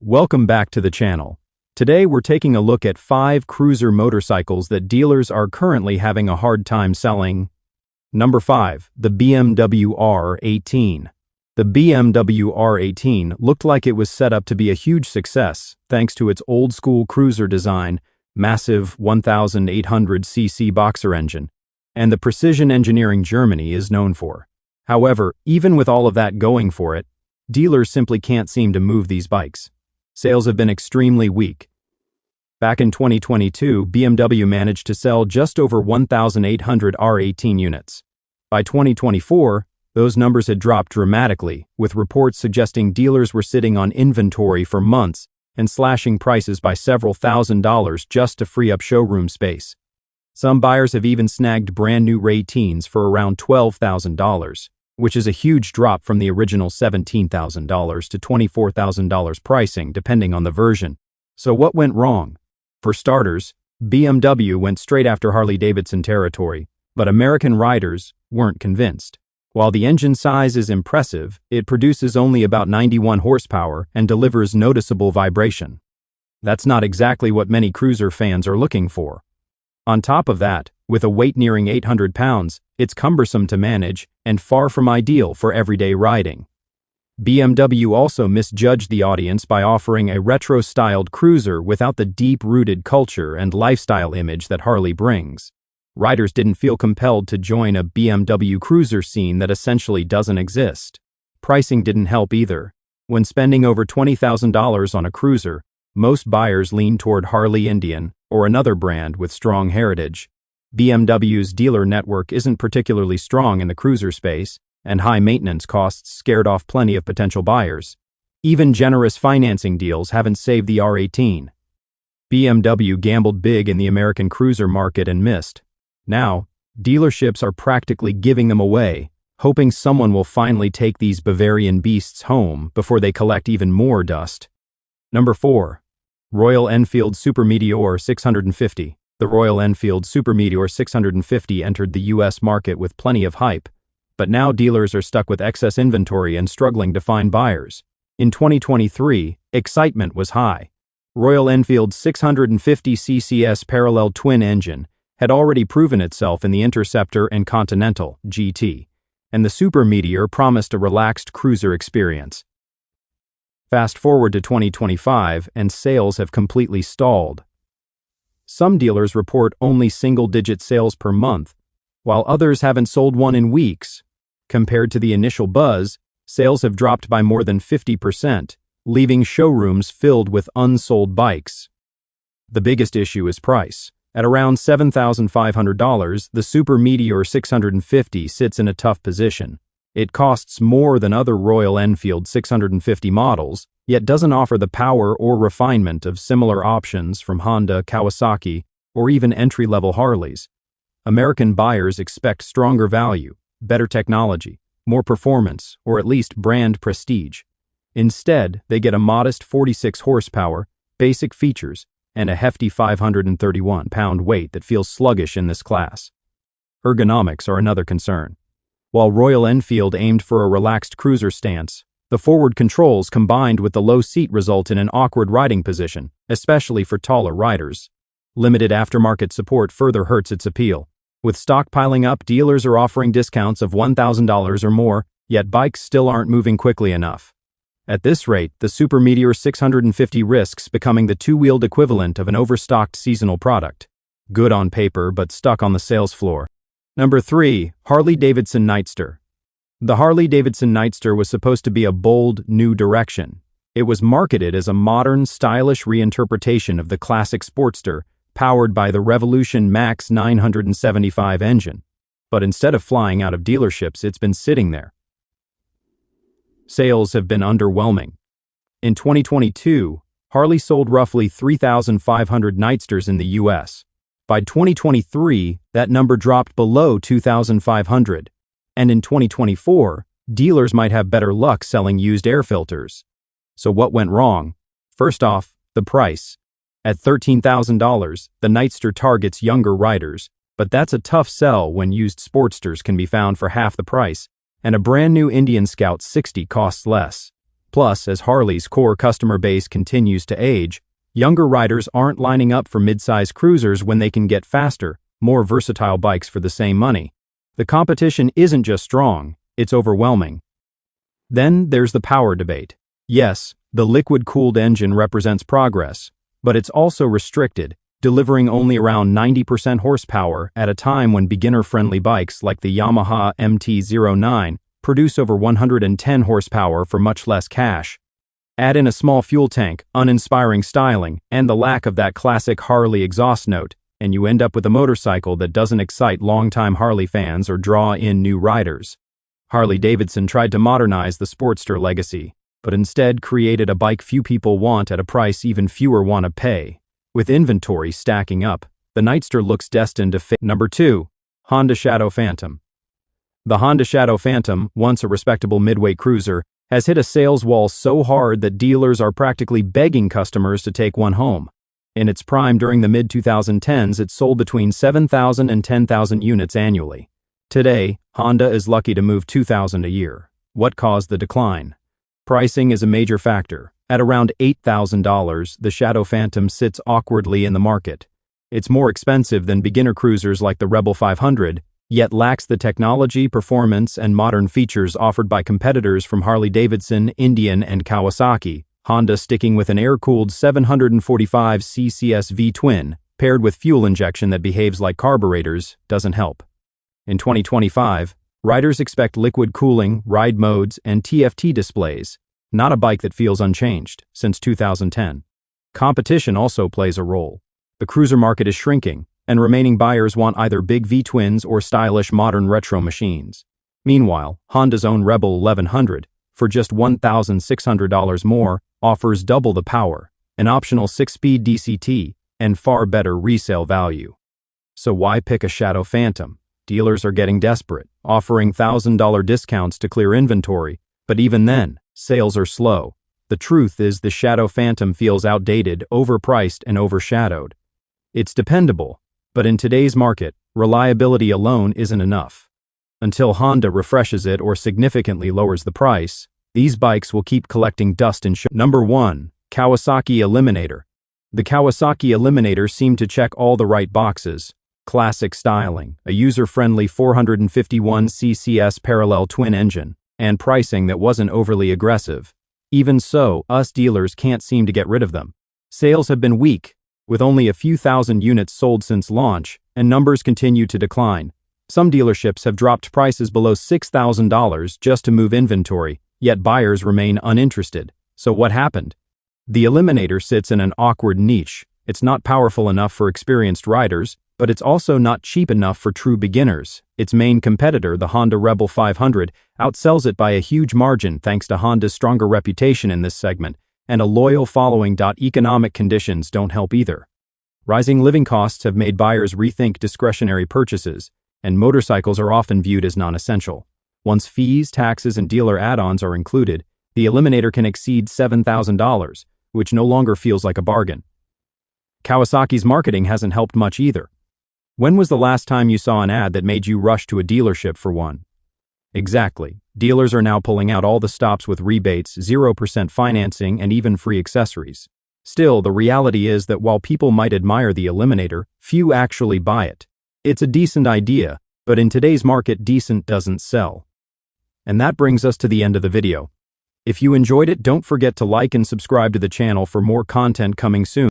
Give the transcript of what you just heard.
Welcome back to the channel. Today we're taking a look at 5 cruiser motorcycles that dealers are currently having a hard time selling. Number 5. The BMW R18. The BMW R18 looked like it was set up to be a huge success thanks to its old-school cruiser design, massive 1,800cc boxer engine, and the precision engineering Germany is known for. However, even with all of that going for it, dealers simply can't seem to move these bikes. Sales have been extremely weak. Back in 2022, BMW managed to sell just over 1,800 R18 units. By 2024, those numbers had dropped dramatically, with reports suggesting dealers were sitting on inventory for months and slashing prices by several $1,000s just to free up showroom space. Some buyers have even snagged brand new R18s for around $12,000, which is a huge drop from the original $17,000 to $24,000 pricing depending on the version. So what went wrong? For starters, BMW went straight after Harley-Davidson territory, but American riders weren't convinced. While the engine size is impressive, it produces only about 91 horsepower and delivers noticeable vibration. That's not exactly what many cruiser fans are looking for. On top of that, with a weight nearing 800 pounds, it's cumbersome to manage and far from ideal for everyday riding. BMW also misjudged the audience by offering a retro-styled cruiser without the deep-rooted culture and lifestyle image that Harley brings. Riders didn't feel compelled to join a BMW cruiser scene that essentially doesn't exist. Pricing didn't help either. When spending over $20,000 on a cruiser, most buyers lean toward Harley Indian or another brand with strong heritage. BMW's dealer network isn't particularly strong in the cruiser space, and high maintenance costs scared off plenty of potential buyers. Even generous financing deals haven't saved the R18. BMW gambled big in the American cruiser market and missed. Now, dealerships are practically giving them away, hoping someone will finally take these Bavarian beasts home before they collect even more dust. Number 4. Royal Enfield Super Meteor 650. The Royal Enfield Super Meteor 650 entered the US market with plenty of hype, but now dealers are stuck with excess inventory and struggling to find buyers. In 2023, excitement was high. Royal Enfield's 650 CCS parallel twin engine had already proven itself in the Interceptor and Continental GT, and the Super Meteor promised a relaxed cruiser experience. Fast forward to 2025, and sales have completely stalled. Some dealers report only single-digit sales per month, while others haven't sold one in weeks. Compared to the initial buzz, sales have dropped by more than 50%, leaving showrooms filled with unsold bikes. The biggest issue is price. At around $7,500, the Super Meteor 650 sits in a tough position. It costs more than other Royal Enfield 650 models, yet doesn't offer the power or refinement of similar options from Honda, Kawasaki, or even entry-level Harleys. American buyers expect stronger value, better technology, more performance, or at least brand prestige. Instead, they get a modest 46 horsepower, basic features, and a hefty 531-pound weight that feels sluggish in this class. Ergonomics are another concern. While Royal Enfield aimed for a relaxed cruiser stance, the forward controls combined with the low seat result in an awkward riding position, especially for taller riders. Limited aftermarket support further hurts its appeal. With stock piling up, dealers are offering discounts of $1,000 or more, yet bikes still aren't moving quickly enough. At this rate, the Super Meteor 650 risks becoming the two-wheeled equivalent of an overstocked seasonal product. Good on paper, but stuck on the sales floor. Number 3. Harley-Davidson Nightster. The Harley-Davidson Nightster was supposed to be a bold, new direction. It was marketed as a modern, stylish reinterpretation of the classic Sportster, powered by the Revolution Max 975 engine. But instead of flying out of dealerships, it's been sitting there. Sales have been underwhelming. In 2022, Harley sold roughly 3,500 Nightsters in the US. By 2023, that number dropped below 2,500. And in 2024, dealers might have better luck selling used air filters. So what went wrong? First off, the price. At $13,000, the Nightster targets younger riders, but that's a tough sell when used Sportsters can be found for half the price, and a brand new Indian Scout 60 costs less. Plus, as Harley's core customer base continues to age, younger riders aren't lining up for mid-size cruisers when they can get faster, more versatile bikes for the same money. The competition isn't just strong, it's overwhelming. Then there's the power debate. Yes, the liquid-cooled engine represents progress, but it's also restricted, delivering only around 90% horsepower at a time when beginner-friendly bikes like the Yamaha MT-09 produce over 110 horsepower for much less cash. Add in a small fuel tank, uninspiring styling, and the lack of that classic Harley exhaust note, and you end up with a motorcycle that doesn't excite longtime Harley fans or draw in new riders. Harley-Davidson tried to modernize the Sportster legacy, but instead created a bike few people want at a price even fewer want to pay. With inventory stacking up, the Nightster looks destined to fail. Number 2. Honda Shadow Phantom. The Honda Shadow Phantom, once a respectable midweight cruiser, has hit a sales wall so hard that dealers are practically begging customers to take one home. In its prime during the mid-2010s, it sold between 7,000 and 10,000 units annually. Today, Honda is lucky to move 2,000 a year. What caused the decline? Pricing is a major factor. At around $8,000, the Shadow Phantom sits awkwardly in the market. It's more expensive than beginner cruisers like the Rebel 500, yet lacks the technology, performance, and modern features offered by competitors from Harley-Davidson, Indian, and Kawasaki. Honda sticking with an air-cooled 745 CCS V-twin, paired with fuel injection that behaves like carburetors, doesn't help. In 2025, riders expect liquid cooling, ride modes, and TFT displays, not a bike that feels unchanged since 2010. Competition also plays a role. The cruiser market is shrinking, and remaining buyers want either big V-twins or stylish modern retro machines. Meanwhile, Honda's own Rebel 1100, for just $1,600 more, offers double the power, an optional 6-speed DCT, and far better resale value. So why pick a Shadow Phantom? Dealers are getting desperate, offering $1,000 discounts to clear inventory, but even then, sales are slow. The truth is the Shadow Phantom feels outdated, overpriced, and overshadowed. It's dependable, but in today's market, reliability alone isn't enough. Until Honda refreshes it or significantly lowers the price, these bikes will keep collecting dust and show. Number 1. Kawasaki Eliminator. The Kawasaki Eliminator seemed to check all the right boxes. Classic styling, a user-friendly 451 CCS parallel twin engine, and pricing that wasn't overly aggressive. Even so, us dealers can't seem to get rid of them. Sales have been weak, with only a few thousand units sold since launch, and numbers continue to decline. Some dealerships have dropped prices below $6,000 just to move inventory, yet buyers remain uninterested. So what happened? The Eliminator sits in an awkward niche. It's not powerful enough for experienced riders, but it's also not cheap enough for true beginners. Its main competitor, the Honda Rebel 500, outsells it by a huge margin thanks to Honda's stronger reputation in this segment, and a loyal following. Economic conditions don't help either. Rising living costs have made buyers rethink discretionary purchases, and motorcycles are often viewed as non-essential. Once fees, taxes, and dealer add-ons are included, the Eliminator can exceed $7,000, which no longer feels like a bargain. Kawasaki's marketing hasn't helped much either. When was the last time you saw an ad that made you rush to a dealership for one? Exactly. Dealers are now pulling out all the stops with rebates, 0% financing, and even free accessories. Still, the reality is that while people might admire the Eliminator, few actually buy it. It's a decent idea, but in today's market, decent doesn't sell. And that brings us to the end of the video. If you enjoyed it, don't forget to like and subscribe to the channel for more content coming soon.